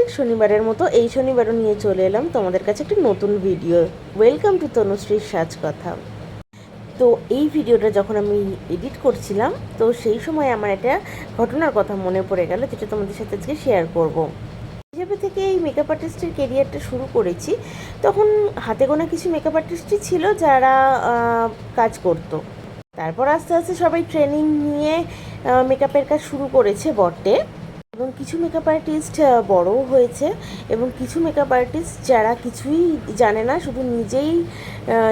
প্রত্যেক শনিবারের মতো এই শনিবারও নিয়ে চলে এলাম তোমাদের কাছে একটা নতুন ভিডিও। ওয়েলকাম টু তনুশ্রীর সাজ কথা। তো এই ভিডিওটা যখন আমি এডিট করছিলাম তো সেই সময় আমার একটা ঘটনার কথা মনে পড়ে গেল, যেটা তোমাদের সাথে আজকে শেয়ার করব। হিসাবে থেকে এই মেকআপ আর্টিস্টের কেরিয়ারটা শুরু করেছি, তখন হাতে গোনা কিছু মেকআপ আর্টিস্টই ছিল যারা কাজ করতো। তারপর আস্তে আস্তে সবাই ট্রেনিং নিয়ে মেকআপের কাজ শুরু করেছে বটে, এবং কিছু মেকআপ আর্টিস্ট বড়ও হয়েছে, এবং কিছু মেকআপ আর্টিস্ট যারা কিছুই জানে না, শুধু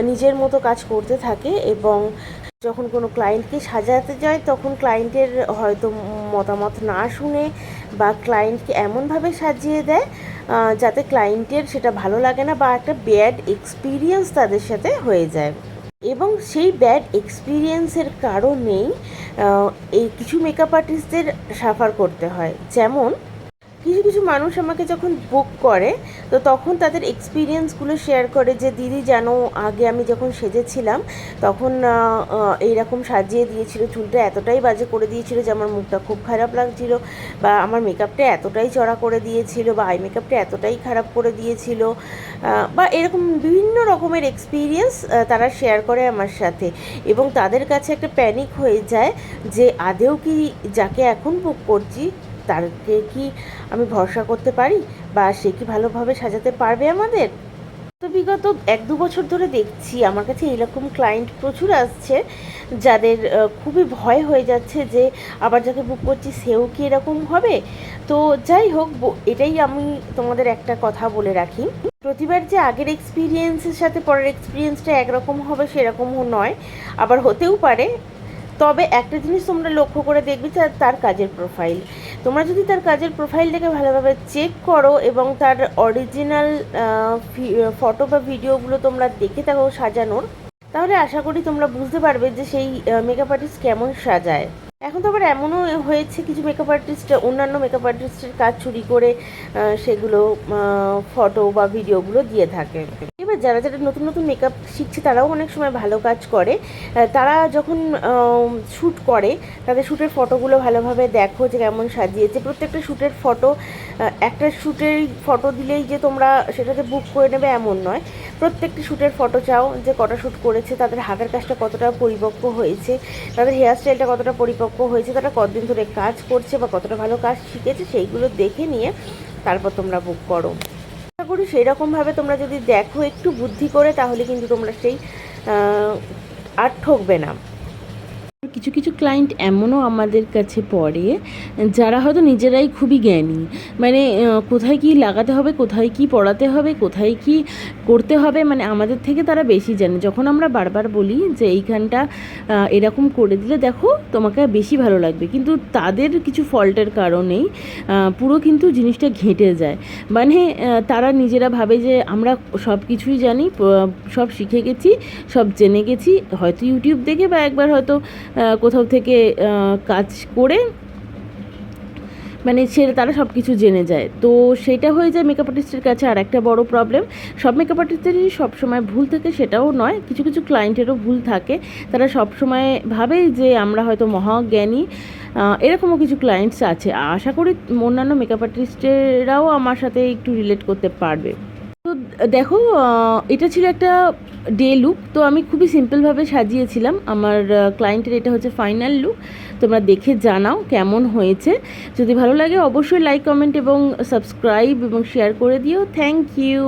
নিজের মতো কাজ করতে থাকে, এবং যখন কোনো ক্লায়েন্টকে সাজাতে যায় তখন ক্লায়েন্টের হয়তো মতামত না শুনে বা ক্লায়েন্টকে এমনভাবে সাজিয়ে দেয় যাতে ক্লায়েন্টের সেটা ভালো লাগে না, বা একটা ব্যাড এক্সপিরিয়েন্স তাদের সাথে হয়ে যায়। এবং সেই ব্যাড এক্সপিরিয়েন্সের কারণেই এই কিছু মেকআপ আর্টিস্টদের সাফার করতে হয়। যেমন কিছু মানুষ আমাকে যখন বুক করে তো তখন তাদের এক্সপিরিয়েন্সগুলো শেয়ার করে যে দিদি জানো, আগে আমি যখন সেজেছিলাম তখন এইরকম সাজিয়ে দিয়েছিল, চুলটা এতটাই বাজে করে দিয়েছিল যে আমার মুখটা খুব খারাপ লাগছিল, বা আমার মেকআপটা এতটাই চড়া করে দিয়েছিল, বা আই মেকআপটা এতটাই খারাপ করে দিয়েছিল, বা এরকম বিভিন্ন রকমের এক্সপিরিয়েন্স তারা শেয়ার করে আমার সাথে। এবং তাদের কাছে একটা প্যানিক হয়ে যায় যে আদেও কি যাকে এখন বুক করছি তাকে কি আমি ভরসা করতে পারি, বা সে কি ভালোভাবে সাজাতে পারবে আমাদের। তো বিগত 1-2 বছর ধরে দেখছি আমার কাছে এরকম ক্লায়েন্ট প্রচুর আসছে যাদের খুবই ভয় হয়ে যাচ্ছে যে আবার যাকে বুক করছি সেও কি এরকম হবে। তো যাই হোক, এটাই আমি তোমাদের একটা কথা বলে রাখি, প্রতিবার যে আগের এক্সপিরিয়েন্সের সাথে পরের এক্সপিরিয়েন্সটা একরকম হবে সেরকমও নয়, আবার হতেও পারে। তবে একটা জিনিস তোমরা লক্ষ্য করে দেখবে যে তার কাজের প্রোফাইল, তোমরা যদি তার কাজের প্রোফাইলটাকে ভালোভাবে চেক করো এবং তার অরিজিনাল ফটো বা ভিডিওগুলো তোমরা দেখে থাকো সাজানোর, তাহলে আশা করি তোমরা বুঝতে পারবে যে সেই মেকআপ আর্টিস্ট কেমন সাজায়। এখন তো আবার এমনও হয়েছে কিছু মেকআপ আর্টিস্ট অন্যান্য মেকআপ আর্টিস্টের কাজ চুরি করে সেগুলো ফটো বা ভিডিওগুলো দিয়ে থাকে। এবার যারা যারা নতুন নতুন মেকআপ শিখছে তারাও অনেক সময় ভালো কাজ করে। তারা যখন শ্যুট করে তাদের শ্যুটের ফটোগুলো ভালোভাবে দেখো যে কেমন সাজিয়েছে। প্রত্যেকটা শ্যুটের ফটো, একটা শ্যুটের ফটো দিলেই যে তোমরা সেটাকে বুক করে নেবে এমন নয়। প্রত্যেকটি শ্যুটের ফটো চাও যে কটা শ্যুট করেছে, তাদের হাতের কাজটা কতটা পরিপক্ক হয়েছে, তাদের হেয়ার স্টাইলটা কতটা পরিপক্ক হয়েছে, তারা কতদিন ধরে কাজ করছে বা কতটা ভালো কাজ শিখেছে, সেইগুলো দেখে নিয়ে তারপর তোমরা বুক করো। আশা করি সেই রকমভাবে তোমরা যদি দেখো একটু বুদ্ধি করে, তাহলে কিন্তু তোমরা সেই আর ঠকবে না। কিছু কিছু ক্লায়েন্ট এমনও আমাদের কাছে পড়ে যারা হয়তো নিজেরাই খুবই জ্ঞানী, মানে কোথায় কি লাগাতে হবে, কোথায় কি পড়াতে হবে, কোথায় কি করতে হবে, মানে আমাদের থেকে তারা বেশি জানে। যখন আমরা বারবার বলি যে এইখানটা এরকম করে দিলে দেখো তোমাকে বেশি ভালো লাগবে, কিন্তু তাদের কিছু ফল্টের কারণেই পুরো কিন্তু জিনিসটা ঘেঁটে যায়। মানে তারা নিজেরা ভাবে যে আমরা সব কিছুই জানি, সব শিখে গেছি, সব জেনে গেছি, হয়তো ইউটিউব দেখে বা একবার হয়তো কোথাও থেকে কাজ করে, মানে তারা সব কিছু জেনে যায়। তো সেটা হয়ে যায় মেকআপ আর্টিস্টের কাছে আর একটা বড় প্রবলেম। সব মেকআপ আর্টিস্টেরই সবসময় ভুল থাকে সেটাও নয়, কিছু কিছু ক্লায়েন্টেরও ভুল থাকে। তারা সবসময় ভাবে যে আমরা হয়তো মহাজ্ঞানী, এরকমও কিছু ক্লায়েন্টস আছে। আশা করি অন্যান্য মেকআপ আর্টিস্টেরাও আমার সাথে একটু রিলেট করতে পারবে। তো দেখো, এটা ছিল একটা ডে লুক। তো আমি খুবই সিম্পলভাবে সাজিয়েছিলাম। আমার ক্লায়েন্টের এটা হচ্ছে ফাইনাল লুক। তোমরা দেখে জানাও কেমন হয়েছে। যদি ভালো লাগে অবশ্যই লাইক, কমেন্ট এবং সাবস্ক্রাইব এবং শেয়ার করে দিও। Thank you.